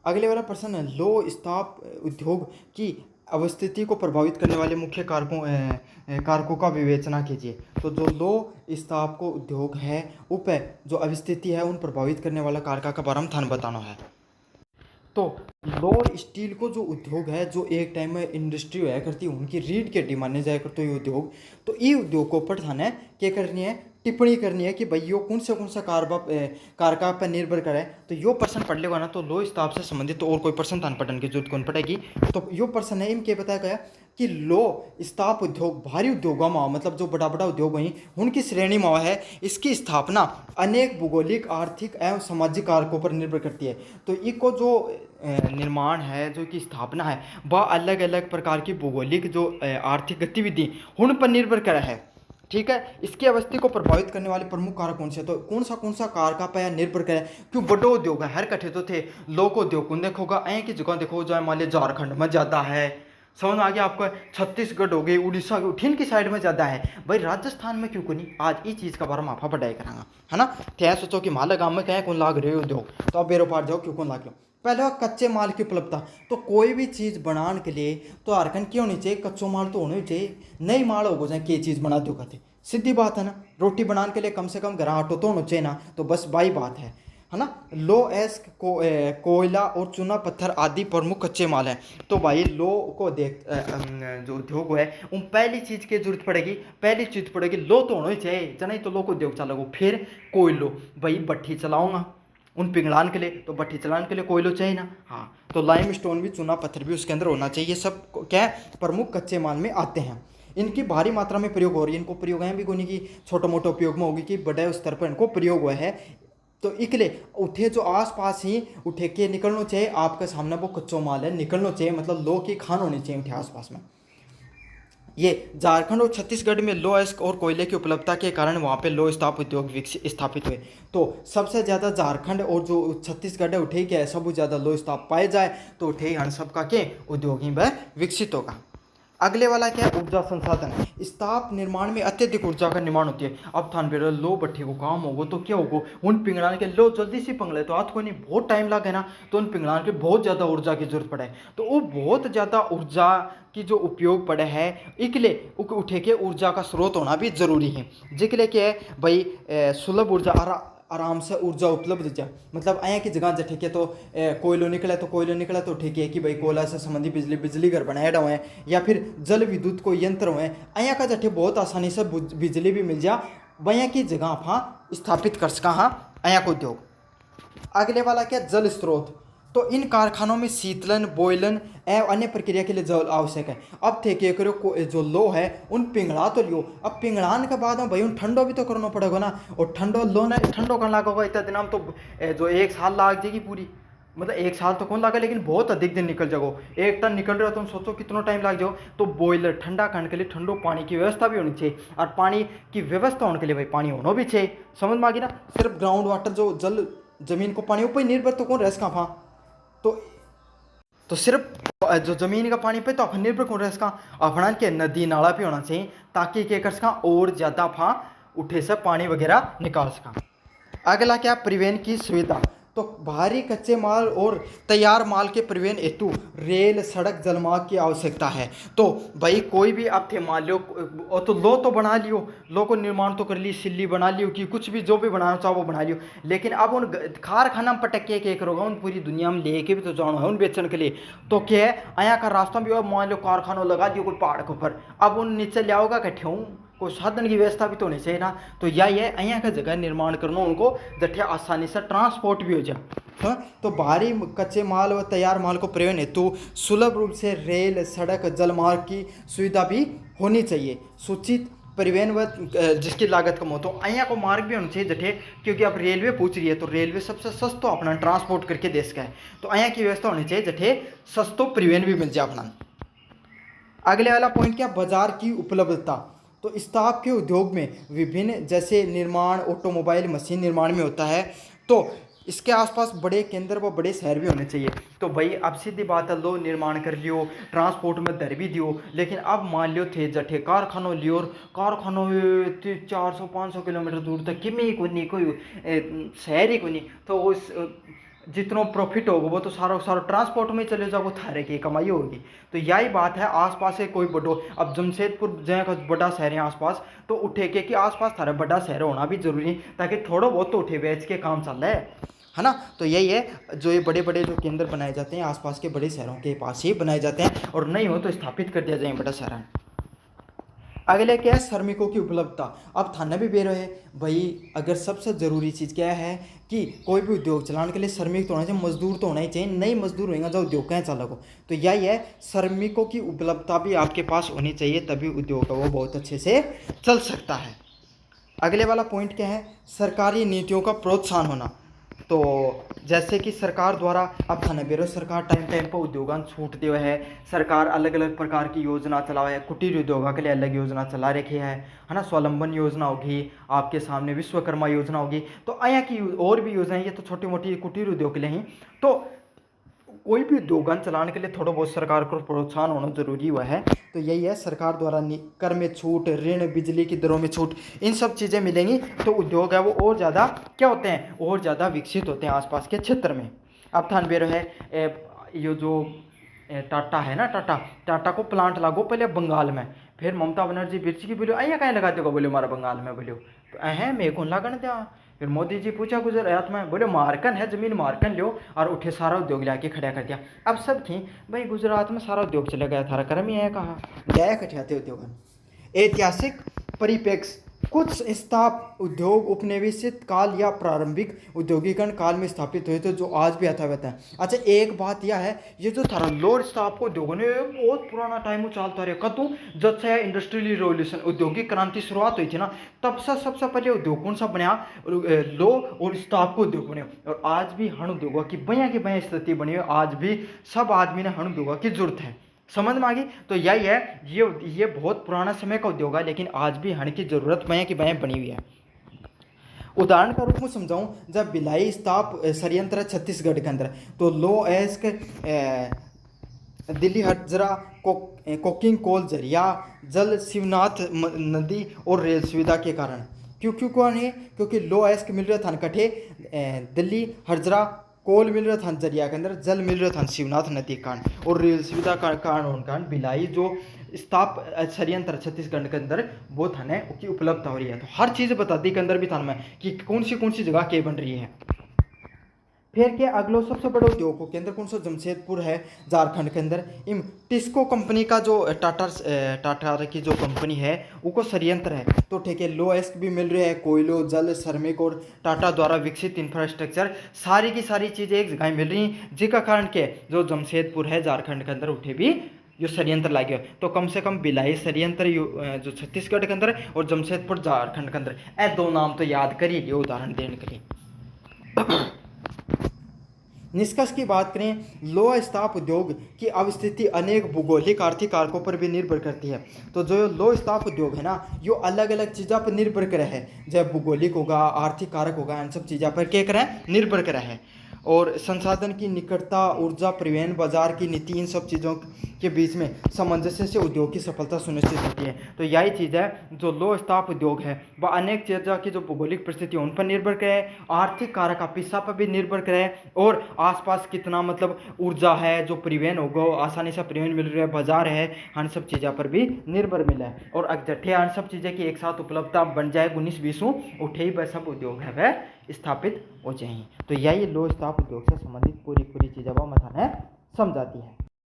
अगले वाला प्रश्न है, लो इस्पात उद्योग की अवस्थिति को प्रभावित करने वाले मुख्य कारकों का विवेचना कीजिए। तो जो लो इस्पात को उद्योग है उप जो अवस्थिति है उन प्रभावित करने वाला कारक का बारे में थाने बताना है। तो लो स्टील को जो उद्योग है, जो एक टाइम में इंडस्ट्री हुआ करती है उनकी रीढ़ की हड्डी माने जाया करते ये उद्योग। तो ये उद्योग को ऊपर थाने क्या करनी है, टिप्पणी करनी है कि भाई यो कौन सा कारका पर निर्भर करे। तो यो प्रश्न पढ़ लेगा ना तो लो इस्ताप से संबंधित तो और कोई प्रश्न थान पढ़ने की जरूरत कौन पड़ेगी। तो यो प्रश्न है इनके बताया गया कि लो इस्ताप उद्योग भारी उद्योगों में मतलब जो बड़ा बड़ा उद्योग वहीं उनकी श्रेणी में है। इसकी स्थापना अनेक भौगोलिक आर्थिक एवं सामाजिक कारकों पर निर्भर करती है। तो इको जो निर्माण है, जो की स्थापना है, वह अलग अलग प्रकार की भौगोलिक जो आर्थिक गतिविधि उन पर निर्भर कर है। ठीक है, इसकी अवस्थी को प्रभावित करने वाले प्रमुख कारक कौन से, तो कौन सा कारक पे निर्भर करे। क्यों बड़ो उद्योग है हर कट्ठे तो थे लोक उद्योग को देखोगा ऐ की जगह देखो जो मान लिया झारखंड में ज़्यादा है, समझ में आ गया आपको, छत्तीसगढ़ हो गई, उड़ीसा की उठीन की साइड में ज़्यादा है, भाई राजस्थान में क्यों को नहीं। आज इस चीज़ का बारे में आपा पढ़ाई करांगा है ना। तो यह सोचो कि माला गाँव में कहीं कौन लाग रहे हो उद्योग, तो आप बेरो पार जाओ क्यों कौन लाग लो। पहले कच्चे माल की उपलब्धता, तो कोई भी चीज़ बनाने के लिए तो हरकन क्यों होनी चाहिए, कच्चो माल तो होना ही चाहिए। नई माल हो जाए क्या चीज़ बना दो कहते, सीधी बात है ना। रोटी बनाने के लिए कम से कम घर आटो तो होना चाहिए ना, तो बस बाई बात है ना। लो एस्क कोयला और चूना पत्थर आदि प्रमुख कच्चे माल हैं। तो भाई लो को देख जो उद्योग है उन पहली चीज़ की जरूरत पड़ेगी, पहली चीज़ पड़ेगी लो तो होना ही चाहिए, जना तो लो को उद्योग चलाओ। फिर कोयलो, भाई भट्ठी चलाऊंगा उन पिघलाने के लिए, तो भट्ठी चलाने के लिए कोयलो चाहिए ना। हाँ, तो लाइम स्टोन भी, चूना पत्थर भी उसके अंदर होना चाहिए। सब क्या प्रमुख कच्चे माल में आते हैं। इनकी भारी मात्रा में प्रयोग हो रही है, इनको प्रयोग है भी कोई नहीं कि छोटे मोटे उपयोग में होगी कि बड़े स्तर पर इनको प्रयोग हुआ है। तो इकले उठे जो आसपास ही उठे के निकलना चाहिए, आपके सामने वो कच्चो माल है निकलना चाहिए, मतलब लो की खान होनी चाहिए उठे आसपास में। ये झारखंड और छत्तीसगढ़ में लो अयस्क और कोयले की उपलब्धता के कारण वहाँ पे लो इस्पात उद्योग विकसित स्थापित हुए। तो सबसे ज़्यादा झारखंड और जो छत्तीसगढ़ है उठे क्या है सब ज़्यादा लो इस्पात पाए जाए, तो उठे हन सबका के उद्योग ही वह विकसित होगा। अगले वाला क्या है, ऊर्जा संसाधन। इस्पात निर्माण में अत्यधिक ऊर्जा का निर्माण होती है। अब थान बेरो लो भट्ठी को काम होगा तो क्या होगा, उन पिंगलाने के लो जल्दी से पिंगले तो आज कोई नहीं बहुत टाइम लगे ना, तो उन पिंगलाने के बहुत ज़्यादा ऊर्जा की जरूरत पड़े। तो वो बहुत ज़्यादा ऊर्जा की जो उपयोग पड़े है इकले उठे के ऊर्जा का स्रोत होना भी जरूरी है। जिकले के भाई सुलभ ऊर्जा आराम से ऊर्जा उपलब्ध जा, मतलब आया की जगह जठे के तो कोयलो निकले तो कोयलो निकला तो ठीक है कि भाई कोयला से संबंधी बिजली घर बनाए हुए हैं, या फिर जल विद्युत को यंत्र हुए आया का जठे बहुत आसानी से बिजली भी मिल जा, वहाँ की जगह आप स्थापित कर सका हाँ आया को उद्योग। अगले वाला क्या, जल स्रोत। तो इन कारखानों में शीतलन, बॉयलन एवं अन्य प्रक्रिया के लिए जल आवश्यक है। अब थे क्या करो जो लो है उन पिंगला तो लियो, अब पिंगलाने के बाद में भाई उन ठंडो भी तो करना पड़ेगा ना, और ठंडो लो ना ठंडो करना लगेगा इतना दिन हम तो जो एक साल लाग जाएगी पूरी, मतलब एक साल तो कौन लगा लेकिन बहुत अधिक दिन निकल जाओ। एक टन निकल रहा हो तुम सोचो कितना टाइम लग जाओ। तो बॉयलर ठंडा करने के लिए ठंडो पानी की व्यवस्था भी होनी चाहिए, और पानी की व्यवस्था होने के लिए भाई पानी होना भी चाहिए, समझ में आ गई ना। सिर्फ ग्राउंड वाटर जो जल जमीन को पानी ऊपर निर्भर तो कौन रह कहाँ, तो सिर्फ जो जमीन का पानी पे तो अपन निर्भर कौन रह इसका अपना के नदी नाला भी होना चाहिए, ताकि क्या कर सका और ज़्यादा फा उठे से पानी वगैरह निकाल सका। अगला क्या, परिवहन की सुविधा। तो भारी कच्चे माल और तैयार माल के परिवहन हेतु रेल, सड़क, जलमार्ग की आवश्यकता है। तो भाई कोई भी अब थे मान लो तो लो तो बना लियो, लो को निर्माण तो कर ली, सिल्ली बना लियो कि कुछ भी जो भी बनाना चाहो वो बना लियो, लेकिन अब उन कारखाना में पटक के करोगा उन पूरी दुनिया में लेके भी तो जाना है उन बेचने के लिए। तो क्या है आया का रास्ता भी मान लो कारखाना लगा दियो कोई पहाड़ के ऊपर, अब उन नीचे ले आओगा कट्ठे हूँ, कोई साधन की व्यवस्था भी तो होनी चाहिए ना। तो यही है અહીંયા का जगह निर्माण करना उनको जठे आसानी से ट्रांसपोर्ट भी हो जाए। हाँ, तो भारी कच्चे माल व तैयार माल को परिवहन हेतु सुलभ रूप से रेल, सड़क, जलमार्ग की सुविधा भी होनी चाहिए। सूचित परिवहन व जिसकी लागत कम हो, तो અહીંયા को मार्ग भी होना चाहिए जठे, क्योंकि आप रेलवे पूछ रही है तो रेलवे सबसे सस्तो अपना ट्रांसपोर्ट करके देश का है, तो અહીંયા की व्यवस्था होनी चाहिए जठे सस्तो परिवहन भी मिल जाए अपना। अगले वाला पॉइंट क्या, बाजार की उपलब्धता। तो इस्पात के उद्योग में विभिन्न जैसे निर्माण, ऑटोमोबाइल, मशीन निर्माण में होता है, तो इसके आसपास बड़े केंद्र व बड़े शहर भी होने चाहिए। तो भाई अब सीधी बात है, लो निर्माण कर लियो, ट्रांसपोर्ट में दर भी दियो, लेकिन अब मान लियो थे जठे कारखानों लियो, और कारखानों 400-500 किलोमीटर दूर तक कि में ही कोई नहीं, कोई शहर ही कोई नहीं, तो उस जितनो प्रॉफिट होगा वो तो सारा सारा ट्रांसपोर्ट में चले जाओ, थारे की कमाई होगी। तो यही बात है, आसपास से कोई बड़ो, अब जमशेदपुर जहाँ बड़ा शहर है आसपास, तो उठे के कि आसपास थारा बड़ा शहर होना भी जरूरी है, ताकि थोड़ा बहुत तो उठे बेच के काम चल रहा है ना। तो यही है, जो ये बड़े बड़े जो केंद्र बनाए जाते हैं आसपास के बड़े शहरों के पास ही बनाए जाते हैं, और नहीं हो तो स्थापित कर दिया जाए बड़ा शहर। अगले क्या है, श्रमिकों की उपलब्धता। अब थाना भी बेरो है भाई, अगर सबसे ज़रूरी चीज़ क्या है कि कोई भी उद्योग चलाने के लिए श्रमिक तो होना चाहिए, मजदूर तो होना ही चाहिए, नहीं मजदूर होगा जो उद्योग कहाँ चलेगा। तो यही है, श्रमिकों की उपलब्धता भी आपके पास होनी चाहिए, तभी उद्योग का वो बहुत अच्छे से चल सकता है। अगले वाला पॉइंट क्या है, सरकारी नीतियों का प्रोत्साहन होना। तो जैसे कि सरकार द्वारा, अब थाना बेरो सरकार टाइम टाइम पर उद्योगान छूट दिए है, सरकार अलग अलग प्रकार की योजना चला है, कुटीर उद्योगा के लिए अलग योजना चला रखी है ना, स्वावलंबन योजना होगी, आपके सामने विश्वकर्मा योजना होगी, तो आया की और भी योजनाएं, ये तो छोटी मोटी कुटीर उद्योग के लिए ही। तो कोई भी उद्योगन चलाने के लिए थोड़ा बहुत सरकार को प्रोत्साहन होना जरूरी हुआ है। तो यही है, सरकार द्वारा कर में छूट, ऋण, बिजली की दरों में छूट, इन सब चीज़ें मिलेंगी तो उद्योग है वो और ज़्यादा क्या होते हैं, और ज़्यादा विकसित होते हैं आसपास के क्षेत्र में। अब थान बेरो है ये जो टाटा है ना, टाटा को प्लांट लागो पहले बंगाल में, फिर ममता बनर्जी बिरची की बोलियो अया कहीं लगा देगा, बोले हमारा बंगाल में, बोलियो अह मेरे को लागण दिया। फिर मोदी जी पूछा गुजरात में, बोले मार्कन है, जमीन मार्कन लो, और उठे सारा उद्योग लाके खड़ा कर दिया। अब सब थी भाई गुजरात में सारा उद्योग चले गया, थारा कर्म ही है कहा गया कठियाते उद्योग। ऐतिहासिक परिप्रेक्ष्य, कुछ स्थाप उद्योग उपनिवेशित काल या प्रारंभिक औद्योगिकरण काल में स्थापित हुए थे जो आज भी यथावत है। अच्छा, एक बात यह है, ये जो थारा लोअर स्थाप को उद्योगों ने बहुत पुराना टाइम चलता रहे कतु, जब से इंडस्ट्रियल रिवोल्यूशन औद्योगिक क्रांति शुरुआत हुई थी ना, तब से सबसे पहले उद्योग कौन सा बना, लो और स्थाप को उद्योग बने, और आज भी हण उद्योगों की बया स्थिति बनी है, आज भी सब आदमी ने हण उद्योगों की जरूरत है। समझ में आ गई। तो यही है, ये बहुत पुराना समय का उद्योग है, लेकिन आज भी हण की जरूरत बया की बया बनी हुई है। उदाहरण का रूप में समझाऊं, जब भिलाई इस्पात संयंत्र छत्तीसगढ़ के अंदर, तो लो एस्क दिल्ली हटजरा कोकिंग कोल जरिया जल शिवनाथ नदी और रेल सुविधा के कारण, क्यों कौन है, क्योंकि लो एस्क मिल रहा था कठे दिल्ली हटजरा कोल मिल रहा था जरिया के अंदर, जल मिल रहा था शिवनाथ नदी कारण, और रेल सुविधा का कारण भिलाई जो स्थाप संयंत्र छत्तीसगढ़ के अंदर वो थाने की उपलब्ध हो रही है। तो हर चीज़ बता दी के अंदर भी थाने में कि कौन सी जगह के बन रही है। फिर के अगलो सबसे बड़ा उद्योग को केंद्र कौन सा, जमशेदपुर है झारखंड के अंदर। इम टिस्को कंपनी का जो टाटा की जो कंपनी है उनको संयंत्र है, तो ठीक है, लो एस्क भी मिल रही है, कोयलो, जल, श्रमिक और टाटा द्वारा विकसित इंफ्रास्ट्रक्चर, सारी की सारी चीज़ें एक जगह मिल रही हैं, जिसका कारण के जो जमशेदपुर है झारखंड के अंदर उठे भी जो संयंत्र लागे, तो कम से कम भिलाई संयंत्र जो छत्तीसगढ़ के अंदर और जमशेदपुर झारखंड के अंदर, ए दो नाम तो याद कर ही लियो उदाहरण देने के लिए। निष्कर्ष की बात करें, लौह इस्पात उद्योग की अवस्थिति अनेक भूगोलिक आर्थिक कारकों पर भी निर्भर करती है। तो जो लौह इस्पात उद्योग है ना, यो अलग अलग चीज़ों पर निर्भर करे है, जब भूगोलिक होगा, आर्थिक कारक होगा, इन सब चीज़ों पर क्या करें, निर्भर करे है। और संसाधन की निकटता, ऊर्जा, परिवहन, बाजार की नीति, इन सब चीज़ों के बीच में सामंजस्य से उद्योग की सफलता सुनिश्चित होती है। तो यही चीज़ है, जो लौह इस्पात उद्योग है वह अनेक चीज़ों की जो भौगोलिक परिस्थिति उन पर निर्भर करे, आर्थिक कारक पिस्सा पर भी निर्भर करे, और आसपास कितना मतलब ऊर्जा है, जो परिवहन होगा आसानी से परिवहन मिल रहा है, बाजार है, इन सब चीज़ों पर भी निर्भर मिला है। और अगजठे इन सब चीज़ें की एक साथ उपलब्धता बन जाए 19-20 उठे ही वह सब उद्योग है वह स्थापित हो जाएंगे। तो यही लौह इस्पात उद्योग से संबंधित पूरी चीज़ें वह मथाने समझाती है।